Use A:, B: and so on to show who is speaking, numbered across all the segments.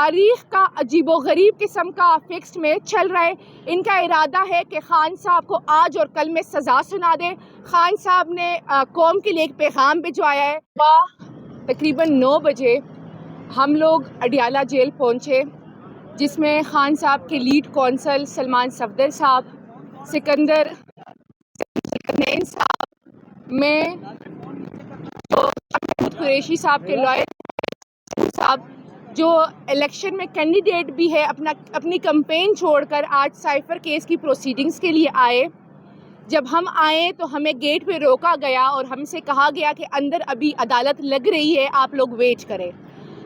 A: تاریخ کا عجیب و غریب قسم کا فکسڈ میں چل رہا ہے۔ ان کا ارادہ ہے کہ خان صاحب کو آج اور کل میں سزا سنا دے۔ خان صاحب نے قوم کے لیے ایک پیغام بھجوایا ہے۔ تقریباً 9 بجے ہم لوگ اڈیالہ جیل پہنچے، جس میں خان صاحب کے لیڈ کونسل سلمان صفدر صاحب، سکندر نین صاحب، میں قریشی صاحب کے لائر صاحب جو الیکشن میں کینڈیڈیٹ بھی ہے، اپنی کمپین چھوڑ کر آج سائفر کیس کی پروسیڈنگز کے لیے آئے۔ جب ہم آئے تو ہمیں گیٹ پہ روکا گیا اور ہم سے کہا گیا کہ اندر ابھی عدالت لگ رہی ہے، آپ لوگ ویٹ کریں۔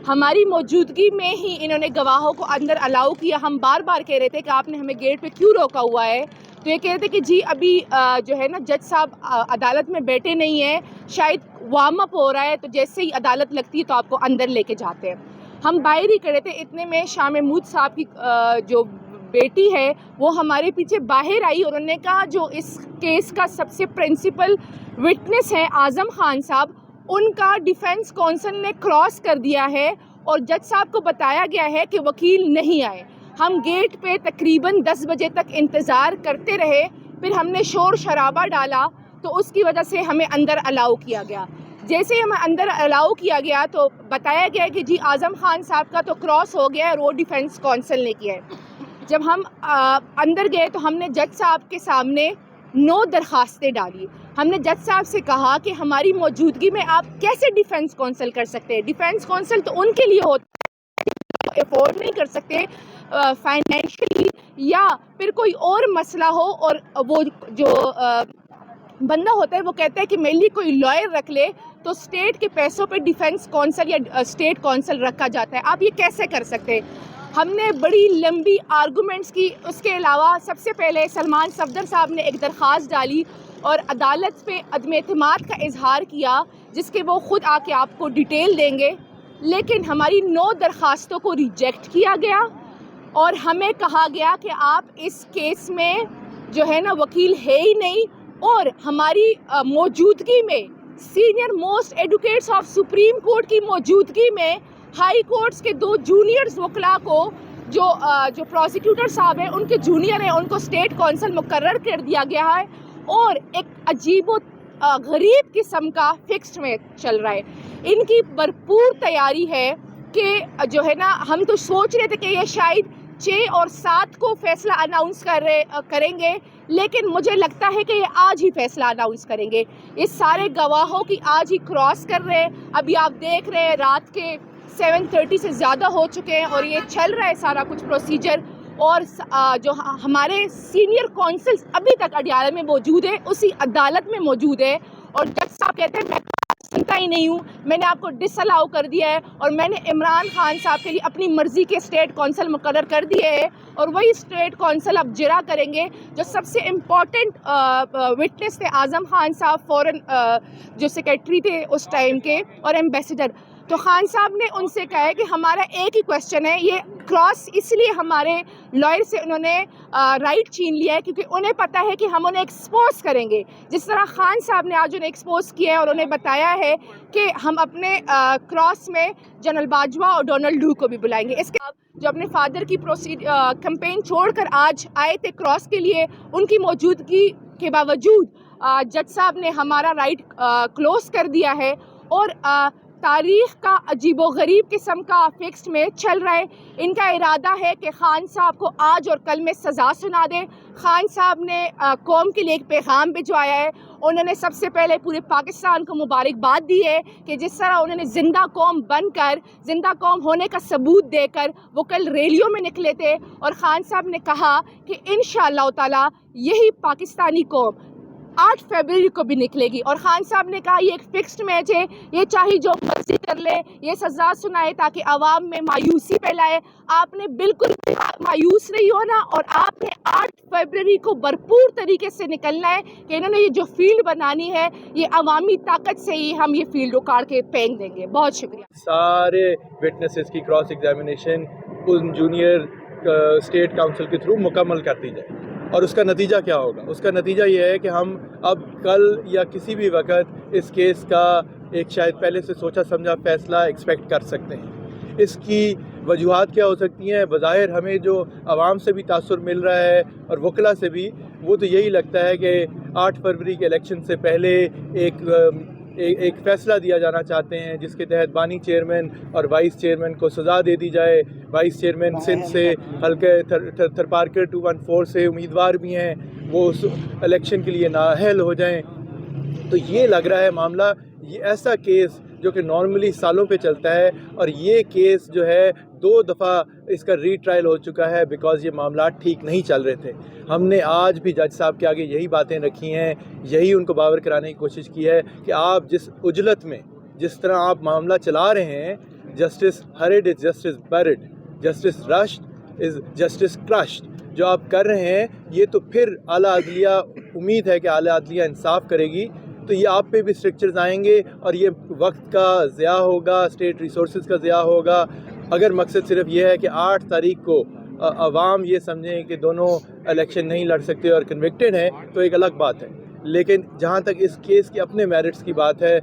A: ہماری موجودگی میں ہی انہوں نے گواہوں کو اندر الاؤ کیا۔ ہم بار بار کہہ رہے تھے کہ آپ نے ہمیں گیٹ پہ کیوں روکا ہوا ہے، تو یہ کہہ رہے تھے کہ جی ابھی جو ہے نا جج صاحب عدالت میں بیٹھے نہیں ہیں، شاید وارم اپ ہو رہا ہے، تو جیسے ہی عدالت لگتی ہے تو آپ کو اندر لے کے جاتے ہیں۔ ہم باہر ہی کھڑے تھے، اتنے میں شاہ محمود صاحب کی جو بیٹی ہے وہ ہمارے پیچھے باہر آئی اور انہوں نے کہا جو اس کیس کا سب سے پرنسپل وٹنس ہے اعظم خان صاحب، ان کا ڈیفینس کونسل نے کراس کر دیا ہے اور جج صاحب کو بتایا گیا ہے کہ وکیل نہیں آئے۔ ہم گیٹ پہ تقریباً 10 بجے تک انتظار کرتے رہے، پھر ہم نے شور شرابہ ڈالا تو اس کی وجہ سے ہمیں اندر الاؤ کیا گیا۔ جیسے ہی ہمیں اندر الاؤ کیا گیا تو بتایا گیا کہ جی اعظم خان صاحب کا تو کراس ہو گیا ہے، وہ ڈیفینس کونسل نے کیا ہے۔ جب ہم اندر گئے تو ہم نے جج صاحب کے سامنے 9 درخواستیں ڈالی۔ ہم نے جج صاحب سے کہا کہ ہماری موجودگی میں آپ کیسے ڈیفینس کونسل کر سکتے ہیں؟ ڈیفینس کونسل تو ان کے لیے ہوتا ہے افورڈ نہیں کر سکتے فائنینشلی، یا پھر کوئی اور مسئلہ ہو اور وہ جو بندہ ہوتا ہے وہ کہتا ہے کہ میرے لیے کوئی لائر رکھ لے، تو اسٹیٹ کے پیسوں پہ ڈیفینس کونسل یا اسٹیٹ کونسل رکھا جاتا ہے۔ آپ یہ کیسے کر سکتے ہیں؟ ہم نے بڑی لمبی آرگومنٹس کی۔ اس کے علاوہ سب سے پہلے سلمان صفدر صاحب نے ایک درخواست ڈالی اور عدالت پہ عدم اعتماد کا اظہار کیا، جس کے وہ خود آ کے آپ کو ڈیٹیل دیں گے، لیکن ہماری 9 درخواستوں کو ریجیکٹ کیا گیا اور ہمیں کہا گیا کہ آپ اس کیس میں جو ہے نا وکیل ہے ہی نہیں، اور ہماری موجودگی میں senior most advocates of supreme court کی موجودگی میں ہائی کورٹس کے 2 جونیئرز وکلاء کو جو پروسیکیوٹر صاحب ہیں ان کے جونیئر ہیں، ان کو اسٹیٹ کونسل مقرر کر دیا گیا ہے، اور ایک عجیب و غریب قسم کا فکسڈ میں چل رہا ہے۔ ان کی بھرپور تیاری ہے کہ جو ہے نا ہم تو سوچ رہے تھے کہ یہ شاید 6 اور 7 کو فیصلہ اناؤنس کریں گے، لیکن مجھے لگتا ہے کہ یہ آج ہی فیصلہ اناؤنس کریں گے۔ اس سارے گواہوں کی آج ہی کراس کر رہے ہیں۔ ابھی آپ دیکھ رہے ہیں رات کے 7:30 سے زیادہ ہو چکے ہیں اور یہ چل رہا ہے سارا کچھ پروسیجر، اور جو ہمارے سینئر کونسلز ابھی تک اڈیالہ میں موجود ہیں، اسی عدالت میں موجود ہے، اور جج صاحب کہتے ہیں میں سنتا ہی نہیں ہوں، میں نے آپ کو ڈس الاؤ کر دیا ہے، اور میں نے عمران خان صاحب کے لیے اپنی مرضی کے اسٹیٹ کونسل مقرر کر دیے ہیں، اور وہی اسٹیٹ کونسل اب جرا کریں گے۔ جو سب سے امپورٹنٹ وٹنس تھے اعظم خان صاحب، فورن جو سیکرٹری تھے اس ٹائم کے اور ایمبیسڈر، تو خان صاحب نے ان سے کہا ہے کہ ہمارا ایک ہی کویشچن ہے، یہ کراس اس لیے ہمارے لائر سے انہوں نے رائٹ چھین لیا ہے کیونکہ انہیں پتہ ہے کہ ہم انہیں ایکسپوز کریں گے، جس طرح خان صاحب نے آج انہیں ایکسپوز کیا ہے اور انہیں بتایا ہے کہ ہم اپنے کراس میں جنرل باجوہ اور ڈونلڈ ڈو کو بھی بلائیں گے۔ اس کے جو اپنے فادر کی کمپین چھوڑ کر آج آئے تھے کراس کے لیے، ان کی موجودگی کے باوجود جج صاحب نے ہمارا رائٹ کلوز کر دیا ہے، اور تاریخ کا عجیب و غریب قسم کا فکسڈ میں چل رہا ہے۔ ان کا ارادہ ہے کہ خان صاحب کو آج اور کل میں سزا سنا دے۔ خان صاحب نے قوم کے لیے ایک پیغام بھجوایا ہے۔ انہوں نے سب سے پہلے پورے پاکستان کو مبارکباد دی ہے کہ جس طرح انہوں نے زندہ قوم بن کر، زندہ قوم ہونے کا ثبوت دے کر وہ کل ریلیوں میں نکلے تھے، اور خان صاحب نے کہا کہ انشاءاللہ تعالی یہی پاکستانی قوم 8 فروری کو بھی نکلے گی، اور خان صاحب نے کہا یہ ایک فکسڈ میچ ہے، یہ چاہے جو مرضی کر لے، یہ سزا سنائے تاکہ عوام میں مایوسی پھیلائے۔ آپ نے بالکل مایوس نہیں ہونا، اور آپ نے 8 فروری کو بھرپور طریقے سے نکلنا ہے کہ انہوں نے یہ جو فیلڈ بنانی ہے، یہ عوامی طاقت سے ہی ہم یہ فیلڈ اکاڑ کے پھینک دیں گے۔ بہت شکریہ۔
B: سارے وٹنسز کی کراس ایگزامینیشن ان جونیئر اسٹیٹ کاؤنسل کے تھرو مکمل کر دی جائے، اور اس کا نتیجہ کیا ہوگا؟ اس کا نتیجہ یہ ہے کہ ہم اب کل یا کسی بھی وقت اس کیس کا ایک شاید پہلے سے سوچا سمجھا فیصلہ ایکسپیکٹ کر سکتے ہیں۔ اس کی وجوہات کیا ہو سکتی ہیں؟ بظاہر ہمیں جو عوام سے بھی تاثر مل رہا ہے اور وکلا سے بھی، وہ تو یہی لگتا ہے کہ 8 فروری کے الیکشن سے پہلے ایک فیصلہ دیا جانا چاہتے ہیں جس کے تحت بانی چیئرمین اور وائس چیئرمین کو سزا دے دی جائے. وائس چیئرمین سندھ سے حلقہ تھرپارکر 214 سے امیدوار بھی ہیں، وہ اس الیکشن کے لیے نااہل ہو جائیں. تو یہ لگ رہا ہے معاملہ، یہ ایسا کیس جو کہ نارملی سالوں پہ چلتا ہے، اور یہ کیس جو ہے 2 دفعہ اس کا ری ٹرائل ہو چکا ہے بیکاز یہ معاملات ٹھیک نہیں چل رہے تھے. ہم نے آج بھی جج صاحب کے آگے یہی باتیں رکھی ہیں، یہی ان کو باور کرانے کی کوشش کی ہے کہ آپ جس عجلت میں جس طرح آپ معاملہ چلا رہے ہیں، justice heard is justice bird, justice رشڈ is justice crushed, جو آپ کر رہے ہیں، یہ تو پھر اعلیٰ عدلیہ، امید ہے کہ اعلیٰ عدلیہ انصاف کرے گی، تو یہ آپ پہ بھی اسٹرکچرز آئیں گے اور یہ وقت کا ضیاع ہوگا، اسٹیٹ ریسورسز کا ضیاع ہوگا. اگر مقصد صرف یہ ہے کہ 8 تاریخ کو عوام یہ سمجھیں کہ دونوں الیکشن نہیں لڑ سکتے اور کنوکٹڈ ہیں، تو ایک الگ بات ہے. لیکن جہاں تک اس کیس کے اپنے میرٹس کی بات ہے،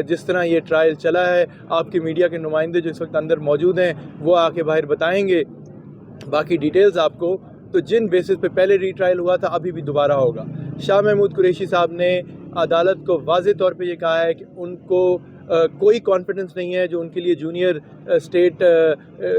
B: جس طرح یہ ٹرائل چلا ہے، آپ کے میڈیا کے نمائندے جو اس وقت اندر موجود ہیں وہ آ کے باہر بتائیں گے باقی ڈیٹیلز آپ کو. تو جن بیسس پہ پہلے ری ٹرائل ہوا تھا، ابھی بھی دوبارہ ہوگا. شاہ محمود قریشی صاحب نے عدالت کو واضح طور پہ یہ کہا ہے کہ ان کو کوئی کانفیڈنس نہیں ہے، جو ان کے لیے junior state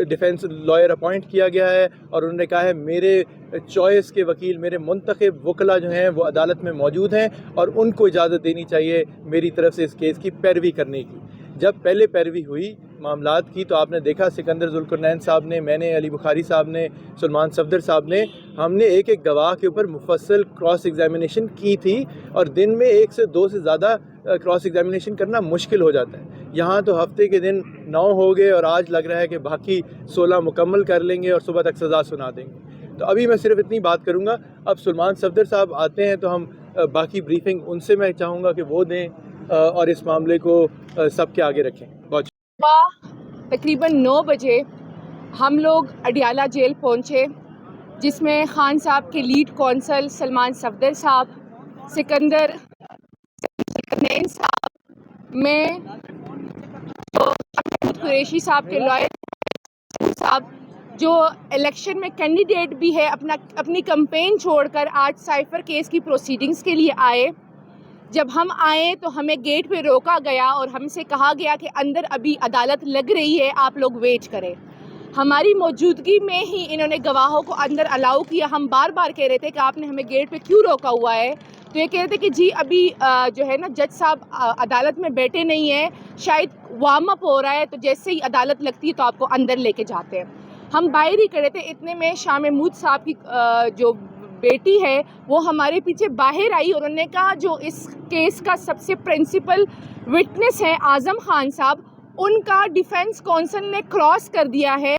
B: defence lawyer appoint کیا گیا ہے، اور انہوں نے کہا ہے میرے چوائس کے وکیل، میرے منتخب وکلا جو ہیں وہ عدالت میں موجود ہیں، اور ان کو اجازت دینی چاہیے میری طرف سے اس کیس کی پیروی کرنے کی. جب پہلے پیروی ہوئی معاملات کی تو آپ نے دیکھا سکندر ذوالقرنین صاحب نے، میں نے، علی بخاری صاحب نے، سلمان صفدر صاحب نے، ہم نے ایک ایک گواہ کے اوپر مفصل کراس ایگزامینیشن کی تھی، اور دن میں 1 سے 2 سے زیادہ کراس ایگزامینیشن کرنا مشکل ہو جاتا ہے. یہاں تو ہفتے کے دن 9 ہو گئے، اور آج لگ رہا ہے کہ باقی 16 مکمل کر لیں گے اور صبح تک سزا سنا دیں گے. تو ابھی میں صرف اتنی بات کروں گا. اب سلمان صفدر صاحب آتے ہیں تو ہم باقی بریفنگ ان سے میں چاہوں گا کہ وہ دیں اور اس معاملے کو سب کے آگے رکھیں. بہت
A: تقریباً 9 بجے ہم لوگ اڈیالہ جیل پہنچے، جس میں خان صاحب کے لیڈ کونسل سلمان صفدر صاحب، سکندر ذوالقرنین صاحب، میں قریشی صاحب کے لائر صاحب، جو الیکشن میں کینڈیڈیٹ بھی ہے، اپنی کمپین چھوڑ کر آج سائفر کیس کی پروسیڈنگز کے لیے آئے. جب ہم آئے تو ہمیں گیٹ پہ روکا گیا اور ہم سے کہا گیا کہ اندر ابھی عدالت لگ رہی ہے، آپ لوگ ویٹ کریں. ہماری موجودگی میں ہی انہوں نے گواہوں کو اندر الاؤ کیا. ہم بار بار کہہ رہے تھے کہ آپ نے ہمیں گیٹ پہ کیوں روکا ہوا ہے؟ تو یہ کہہ رہے تھے کہ جی ابھی جو ہے نا جج صاحب عدالت میں بیٹھے نہیں ہیں، شاید وارم اپ ہو رہا ہے، تو جیسے ہی عدالت لگتی ہے تو آپ کو اندر لے کے جاتے ہیں. ہم باہر ہی کھڑے تھے، اتنے میں شاہ محمود صاحب کی جو بیٹی ہے وہ ہمارے پیچھے باہر آئی، اور انہوں نے کہا جو اس کیس کا سب سے پرنسپل وٹنس ہے اعظم خان صاحب، ان کا ڈیفنس کونسل نے کراس کر دیا ہے.